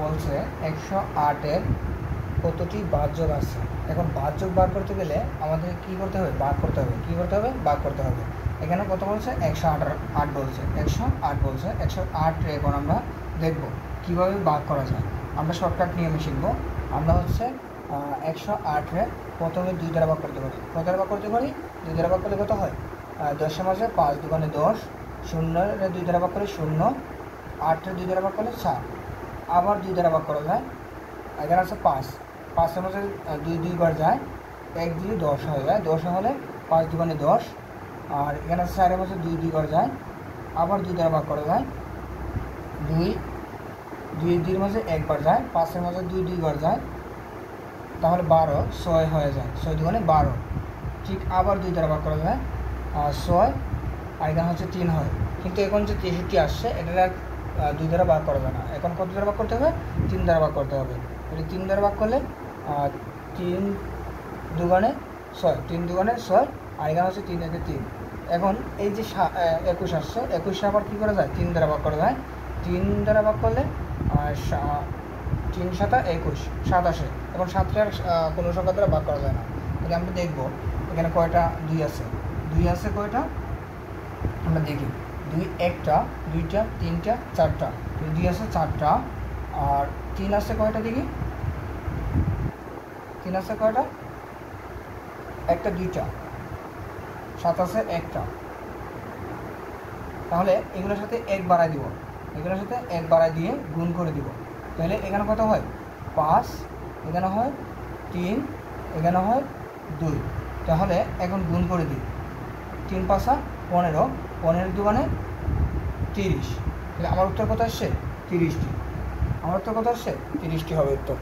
বলছে 108-এর কতটি ভাজ্যক আছে। এখন ভাজ্যক বার করতে গেলে আমাদের কী করতে হবে? ভাগ করতে হবে। কী করতে হবে? ভাগ করতে হবে। এখানে কত বলছে? 108 বলছে। 108 বলছে। 108-রে এখন আমরা দেখব কীভাবে ভাগ করা যায়। আমরা শর্টকাট নিয়মে শিখব। আমরা হচ্ছে 108-রে প্রথমে 2 দ্বারা ভাগ করতে পারি। কত দ্বারা ভাগ করতে পারি? 2 দ্বারা ভাগ করলে কত হয়? 10-এর মাঝে 5 দুগুণে 10, 0-রে 2 দ্বারা ভাগ করলে 0, 8-রে 2 দ্বারা ভাগ করলে 4। আবার 2 দ্বারা ভাগ করা যায়। এখানে আছে 5, 5-এর মাঝে 2 2বার যায়, 1 দিয়ে 10 হয়ে যায়। 10 হলে 5 দুগুণে 10, আর এখানে আছে 4-এর মাঝে 2 2বার যায়, আবার 2 দ্বারা ভাগ করা যায়। 2 2-এর মাঝে 1বার যায়, 5-এর মাঝে 2 2বার যায়, তাহলে 12, 6 হয়ে যায়। 6 দুগুণে 12। ঠিক আবার 2 দ্বারা ভাগ করা যায়, 6, আর এখানে হচ্ছে 3 হয়। কিন্তু এখন যে 63 আসছে এটা 2 দ্বারা ভাগ করা যায় না। এখন কত দ্বারা ভাগ করতে হবে? 3 দ্বারা ভাগ করতে হবে। তাহলে 3 দ্বারা ভাগ করলে 3 দুগুণে 6, 3 দুগুণে 6, আর এখানে হচ্ছে 3 একে 3। এখন এই যে 21 আসছে, 21 আবার কী করা যায়? 3 দ্বারা ভাগ করা যায়। 3 দ্বারা ভাগ করলে 3 7 21, 7 আসে। এখন 7টা আর কোনো সংখ্যা দ্বারা ভাগ করা যায় না। তাহলে আমরা দেখব এখানে কয়টা 2 আছে। 2 আছে কয়টা? আমরা দেখি। 2 একটা, 2টা, 3টা, 4টা। 2 আছে 4টা, আর 3 আছে কয়টা দেখি? 3 আছে কয়টা? একটা, 2টা। 7 আছে একটা। তাহলে এগুলোর সাথে 1 বাড়াই দিব। এগুলোর সাথে 1 বাড়াই দিয়ে গুণ করে দিব। তাহলে এখানে কত হয়? 5, এখানে হয় 3, এখানে হয় 2। তাহলে এখন গুণ করে দিই। 3 5 15, 15 দুগুণে 30। তাহলে আমার উত্তর কত আসছে? 30টি। আমার উত্তর কত আসছে? 30টি হবে উত্তর।